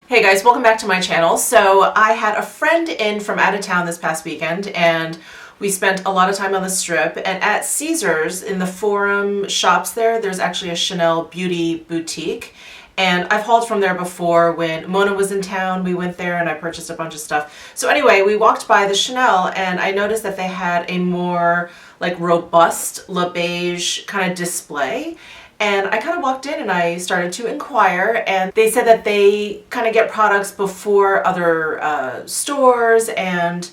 Hey guys, welcome back to my channel. So I had a friend in from out of town this past weekend and we spent a lot of time on the Strip, and at Caesars in the Forum shops there's actually a Chanel beauty boutique, and I've hauled from there before. When Mona was in town, we went there and I purchased a bunch of stuff. So anyway, we walked by the Chanel and I noticed that they had a more like robust Le Beige kind of display. And I kind of walked in and I started to inquire, and they said that they kind of get products before other stores, and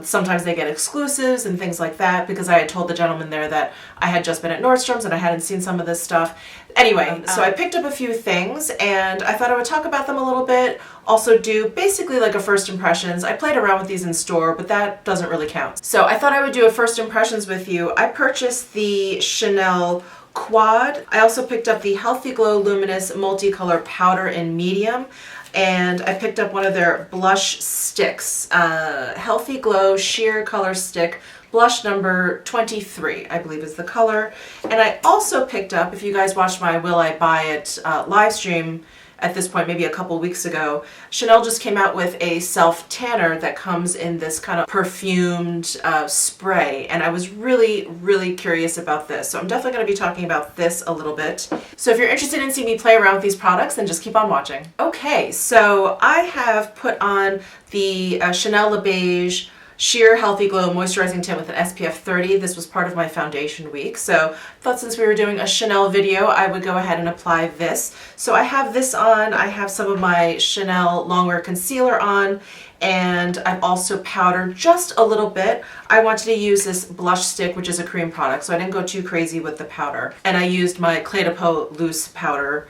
sometimes they get exclusives and things like that, because I had told the gentleman there that I had just been at Nordstrom's and I hadn't seen some of this stuff. Anyway, so I picked up a few things and I thought I would talk about them a little bit, also do basically like a first impressions. I played around with these in store, but that doesn't really count. So I thought I would do a first impressions with you. I purchased the Chanel Quad. I also picked up the Healthy Glow Luminous Multicolor Powder in medium, and I picked up one of their blush sticks, Healthy Glow Sheer Color Stick, blush number 23, I believe is the color. And I also picked up, if you guys watched my Will I Buy It live stream at this point, maybe a couple weeks ago, Chanel just came out with a self-tanner that comes in this kind of perfumed spray, and I was really curious about this. So I'm definitely going to be talking about this a little bit. So if you're interested in seeing me play around with these products, then just keep on watching. Okay, so I have put on the Chanel Le Beige Sheer Healthy Glow Moisturizing Tint with an SPF 30. This was part of my foundation week, so I thought since we were doing a Chanel video, I would go ahead and apply this. So I have this on, I have some of my Chanel Longwear Concealer on, and I've also powdered just a little bit. I wanted to use this blush stick, which is a cream product, so I didn't go too crazy with the powder. And I used my Clé de Peau loose powder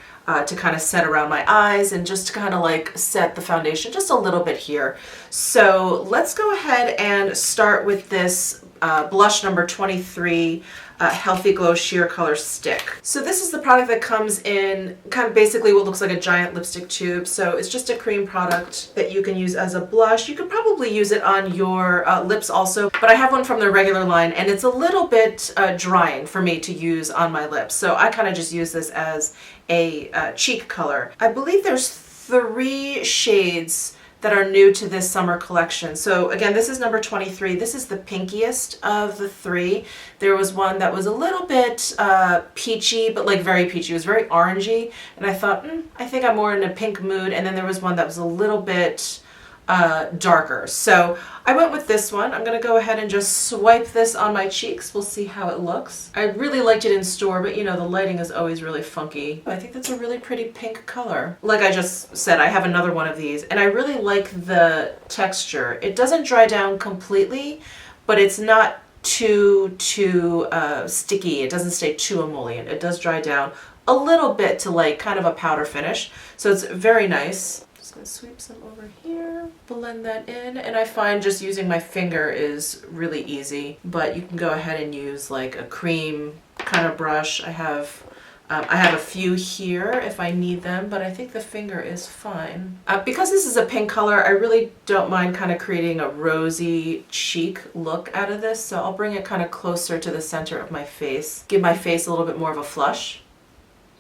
to kind of set around my eyes and just to kind of like set the foundation just a little bit here. So let's go ahead and start with this blush number 23 Healthy Glow Sheer Color Stick. So this is the product that comes in kind of basically what looks like a giant lipstick tube. So it's just a cream product that you can use as a blush. You could probably use it on your lips also, but I have one from the regular line and it's a little bit drying for me to use on my lips. So I kind of just use this as a cheek color. I believe there's 3 shades that are new to this summer collection. So again, this is number 23. This is the pinkiest of the 3. There was one that was a little bit peachy, but like very peachy. It was very orangey, and I thought, I think I'm more in a pink mood. And then there was one that was a little bit darker. So I went with this one. I'm gonna go ahead and just swipe this on my cheeks. We'll see how it looks. I really liked it in store, but you know, the lighting is always really funky. I think that's a really pretty pink color. Like I just said, I have another one of these, and I really like the texture. It doesn't dry down completely, but it's not too sticky. It doesn't stay too emollient. It does dry down a little bit to like kind of a powder finish. So it's very nice. Just gonna sweep some over here, blend that in, and I find just using my finger is really easy, but you can go ahead and use like a cream kind of brush. I have a few here if I need them, but I think the finger is fine. Because this is a pink color, I really don't mind kind of creating a rosy cheek look out of this, so I'll bring it kind of closer to the center of my face, give my face a little bit more of a flush.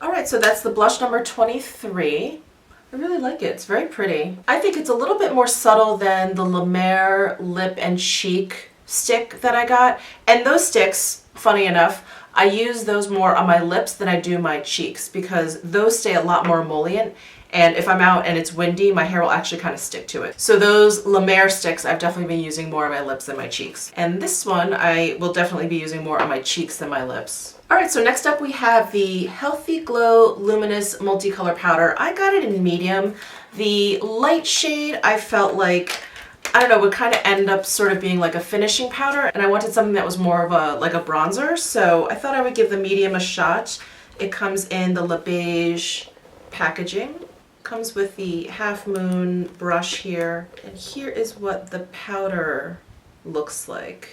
Alright, so that's the blush number 23. I really like it. It's very pretty. I think it's a little bit more subtle than the La Mer lip and cheek stick that I got. And those sticks, funny enough, I use those more on my lips than I do my cheeks, because those stay a lot more emollient. And if I'm out and it's windy, my hair will actually kind of stick to it. So those La Mer sticks I've definitely been using more on my lips than my cheeks. And this one I will definitely be using more on my cheeks than my lips. Alright, so next up we have the Healthy Glow Luminous Multicolor Powder. I got it in medium. The light shade I felt like, I don't know, would kind of end up sort of being like a finishing powder, and I wanted something that was more of a like a bronzer, so I thought I would give the medium a shot. It comes in the Le Beige packaging. Comes with the Half Moon brush here, and here is what the powder looks like.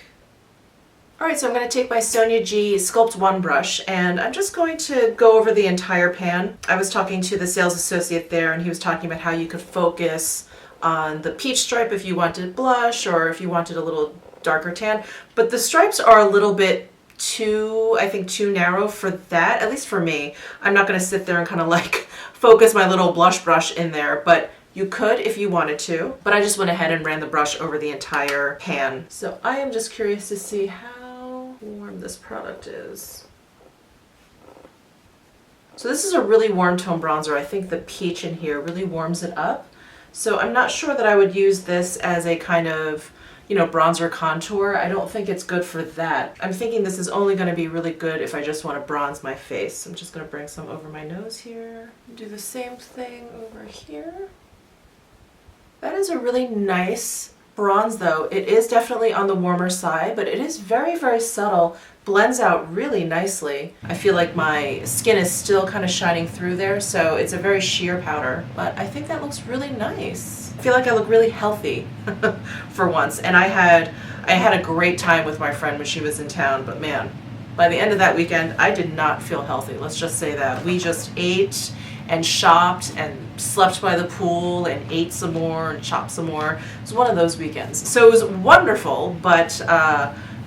Alright, so I'm going to take my Sonia G Sculpt 1 brush, and I'm just going to go over the entire pan. I was talking to the sales associate there, and he was talking about how you could focus on the peach stripe if you wanted blush, or if you wanted a little darker tan. But the stripes are a little bit too, I think, too narrow for that, at least for me. I'm not going to sit there and kind of like focus my little blush brush in there, but You could if you wanted to, but I just went ahead and ran the brush over the entire pan. So I am just curious to see how warm this product is. So this is a really warm tone bronzer. I think the peach in here really warms it up. So I'm not sure that I would use this as a kind of, you know, bronzer contour. I don't think it's good for that. I'm thinking this is only going to be really good if I just want to bronze my face. I'm just going to bring some over my nose here. Do the same thing over here. That is a really nice bronze though. It is definitely on the warmer side, but it is very, very subtle. Blends out really nicely. I feel like my skin is still kind of shining through there, so it's a very sheer powder, but I think that looks really nice. I feel like I look really healthy for once, and I had a great time with my friend when she was in town, but man, by the end of that weekend, I did not feel healthy. Let's just say that. We just ate and shopped and slept by the pool and ate some more and shopped some more. It was one of those weekends. So it was wonderful, but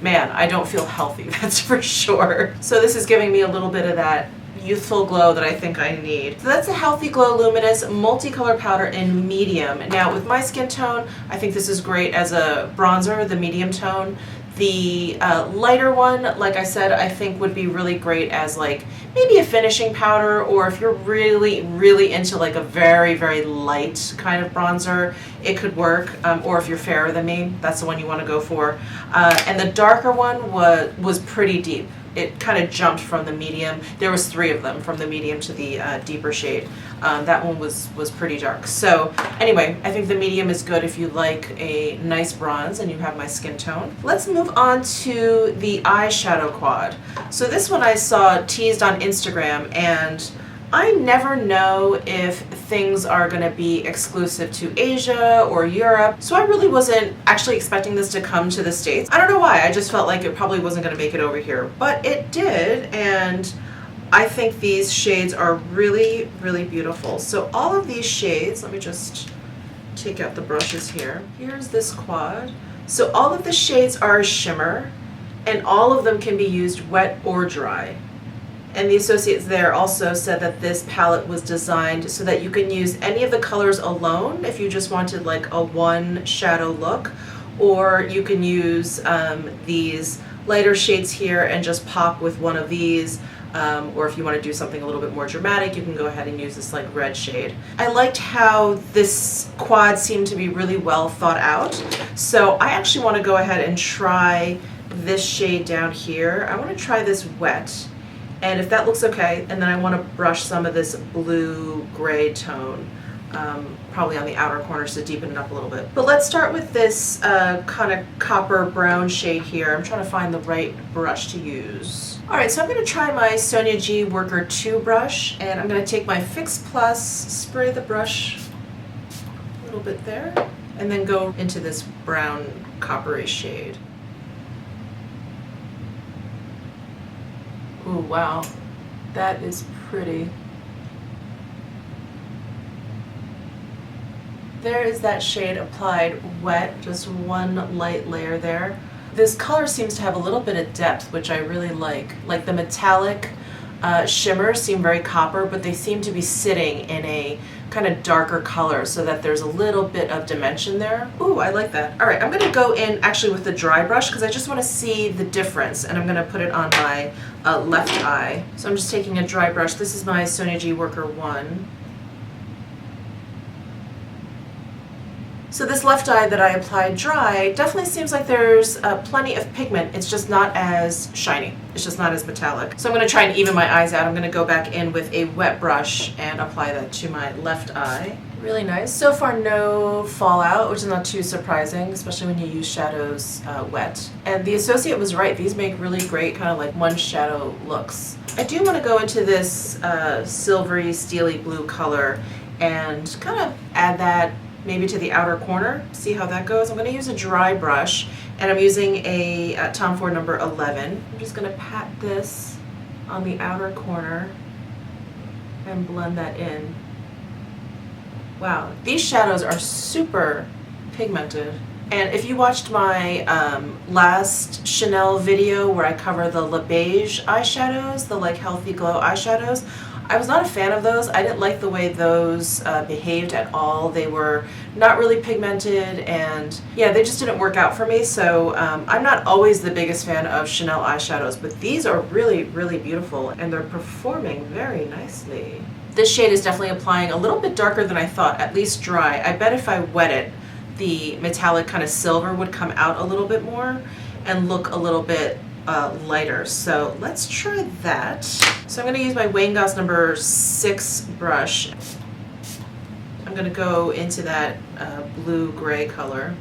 man, I don't feel healthy, that's for sure. So this is giving me a little bit of that youthful glow that I think I need. So that's a Healthy Glow Luminous Multicolored Powder in medium. Now with my skin tone, I think this is great as a bronzer, the medium tone. The lighter one, like I said, I think would be really great as like maybe a finishing powder, or if you're really, really into like a very, very light kind of bronzer, it could work. Or if you're fairer than me, that's the one you want to go for. And the darker one was pretty deep. It kind of jumped from the medium. There was 3 of them, from the medium to the deeper shade. That one was pretty dark. So anyway, I think the medium is good if you like a nice bronze and you have my skin tone. Let's move on to the eyeshadow quad. So this one I saw teased on Instagram, and I never know if things are going to be exclusive to Asia or Europe, so I really wasn't actually expecting this to come to the States. I don't know why, I just felt like it probably wasn't going to make it over here, but it did, and I think these shades are really, really beautiful. So all of these shades, let me just take out the brushes here. Here's this quad. So all of the shades are shimmer, and all of them can be used wet or dry. And the associates there also said that this palette was designed so that you can use any of the colors alone if you just wanted like a one shadow look, or you can use these lighter shades here and just pop with one of these, or if you want to do something a little bit more dramatic, you can go ahead and use this like red shade. I liked how this quad seemed to be really well thought out, so I actually want to go ahead and try this shade down here. I want to try this wet. And if that looks okay, and then I want to brush some of this blue-gray tone, probably on the outer corners to deepen it up a little bit. But let's start with this kind of copper brown shade here. I'm trying to find the right brush to use. Alright, so I'm going to try my Sonia G Worker 2 brush, and I'm going to take my Fix Plus, spray the brush a little bit there, and then go into this brown coppery shade. Ooh, wow, that is pretty. There is that shade applied wet, just one light layer there. This color seems to have a little bit of depth, which I really like. Like the metallic shimmers seem very copper, but they seem to be sitting in a kind of darker color so that there's a little bit of dimension there. Ooh, I like that. All right, I'm gonna go in actually with the dry brush because I just wanna see the difference, and I'm gonna put it on my left eye. So I'm just taking a dry brush. This is my Sonia G Worker 1. So this left eye that I applied dry definitely seems like there's plenty of pigment. It's just not as shiny. It's just not as metallic. So I'm going to try and even my eyes out. I'm going to go back in with a wet brush and apply that to my left eye. Really nice. So far no fallout, which is not too surprising, especially when you use shadows wet. And the associate was right. These make really great kind of like one shadow looks. I do want to go into this silvery, steely blue color and kind of add that maybe to the outer corner, see how that goes. I'm going to use a dry brush, and I'm using a Tom Ford number 11. I'm just going to pat this on the outer corner and blend that in. Wow, these shadows are super pigmented. And if you watched my last Chanel video where I cover the Beige eyeshadows, the like Healthy Glow eyeshadows, I was not a fan of those. I didn't like the way those behaved at all. They were not really pigmented, and yeah, they just didn't work out for me. So I'm not always the biggest fan of Chanel eyeshadows, but these are really, really beautiful, and they're performing very nicely. This shade is definitely applying a little bit darker than I thought, at least dry. I bet if I wet it, the metallic kind of silver would come out a little bit more and look a little bit lighter. So let's try that. So I'm going to use my Wayne Goss number 6 brush. I'm going to go into that blue-gray color.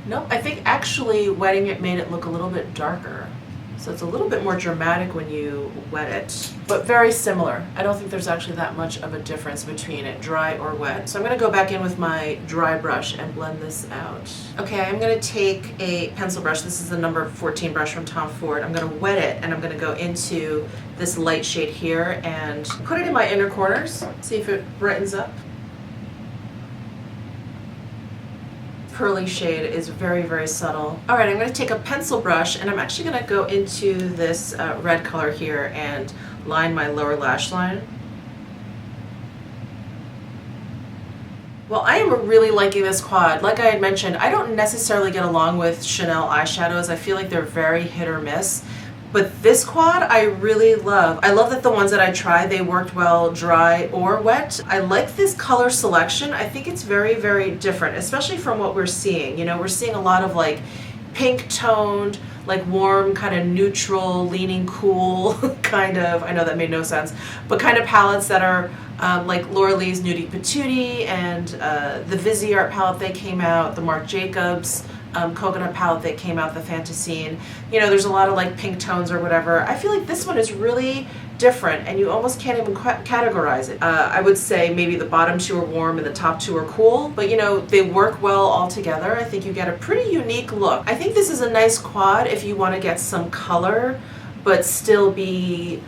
Nope, I think actually wetting it made it look a little bit darker. So it's a little bit more dramatic when you wet it, but very similar. I don't think there's actually that much of a difference between it dry or wet. So I'm going to go back in with my dry brush and blend this out. Okay, I'm going to take a pencil brush. This is the number 14 brush from Tom Ford. I'm going to wet it, and I'm going to go into this light shade here and put it in my inner corners, see if it brightens up. Pearly shade is very, very subtle. All right, I'm going to take a pencil brush, and I'm actually going to go into this red color here and line my lower lash line. Well, I am really liking this quad. Like I had mentioned, I don't necessarily get along with Chanel eyeshadows. I feel like they're very hit or miss. But this quad I really love. I love that the ones that I tried, they worked well dry or wet. I like this color selection. I think it's very, very different, especially from what we're seeing. You know, we're seeing a lot of like pink toned, like warm, kind of neutral, leaning cool kind of, I know that made no sense, but kind of palettes that are like Laura Lee's Nudie Patootie and the Viseart palette that came out, the Marc Jacobs coconut palette that came out, the Fantasine. You know, there's a lot of like pink tones or whatever. I feel like this one is really different, and you almost can't even categorize it. I would say maybe the bottom two are warm and the top two are cool, but you know, they work well all together. I think you get a pretty unique look. I think this is a nice quad if you want to get some color, but still be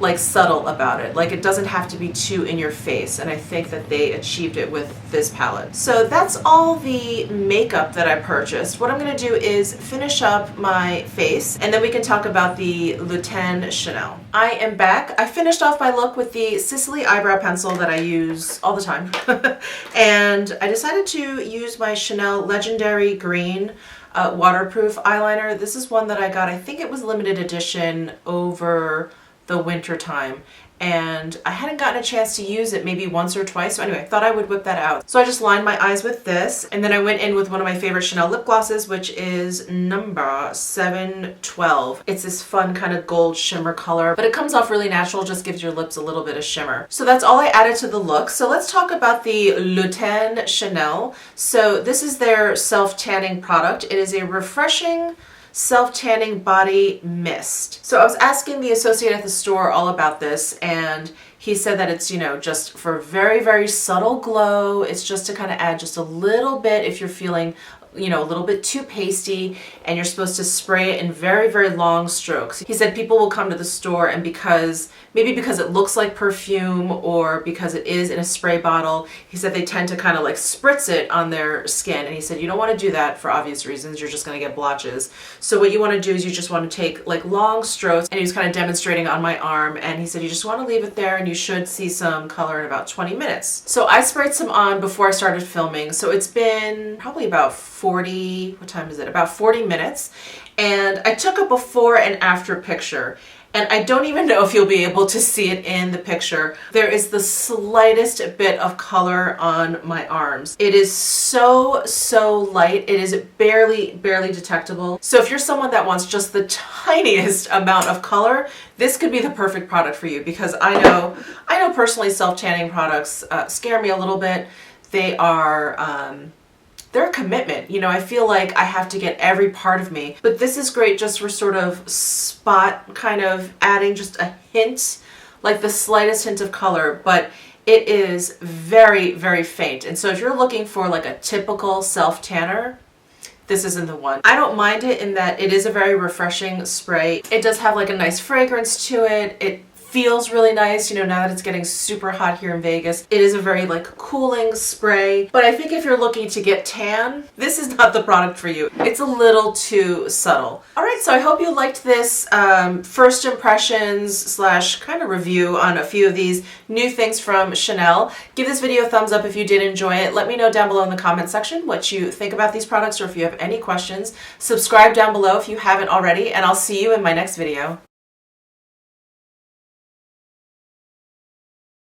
like subtle about it. Like it doesn't have to be too in your face, and I think that they achieved it with this palette. So that's all the makeup that I purchased. What I'm going to do is finish up my face, and then we can talk about the Lutin Chanel. I am back. I finished off my look with the Sicily eyebrow pencil that I use all the time and I decided to use my Chanel Legendary Green waterproof eyeliner. This is one that I got, I think it was limited edition over the winter time, and I hadn't gotten a chance to use it maybe once or twice, so anyway, I thought I would whip that out. So I just lined my eyes with this, and then I went in with one of my favorite Chanel lip glosses, which is number 712. It's this fun kind of gold shimmer color, but it comes off really natural, just gives your lips a little bit of shimmer. So that's all I added to the look. So let's talk about the Lutin Chanel. So this is their self-tanning product. It is a refreshing self-tanning body mist. So I was asking the associate at the store all about this, and he said that it's, you know, just for very, very subtle glow. It's just to kind of add just a little bit if you're feeling, you know, a little bit too pasty, and you're supposed to spray it in very, very long strokes. He said people will come to the store, and maybe because it looks like perfume or because it is in a spray bottle, he said they tend to kind of like spritz it on their skin, and he said you don't want to do that for obvious reasons. You're just going to get blotches. So what you want to do is you just want to take like long strokes, and he was kind of demonstrating on my arm, and he said you just want to leave it there and you should see some color in about 20 minutes. So I sprayed some on before I started filming, so it's been probably about 40, what time is it? About 40 minutes. And I took a before and after picture, and I don't even know if you'll be able to see it in the picture. There is the slightest bit of color on my arms. It is so, so light. It is barely detectable. So if you're someone that wants just the tiniest amount of color, this could be the perfect product for you, because I know personally self-tanning products scare me a little bit. They are, they're a commitment. You know, I feel like I have to get every part of me, but this is great just for sort of spot kind of adding just a hint, like the slightest hint of color, but it is very, very faint. And so if you're looking for like a typical self-tanner, this isn't the one. I don't mind it in that it is a very refreshing spray. It does have like a nice fragrance to it. It feels really nice, you know, now that it's getting super hot here in Vegas. It is a very like cooling spray, but I think if you're looking to get tan, this is not the product for you. It's a little too subtle. All right, so I hope you liked this first impressions slash kind of review on a few of these new things from Chanel. Give this video a thumbs up if you did enjoy it. Let me know down below in the comment section what you think about these products or if you have any questions. Subscribe down below if you haven't already, and I'll see you in my next video.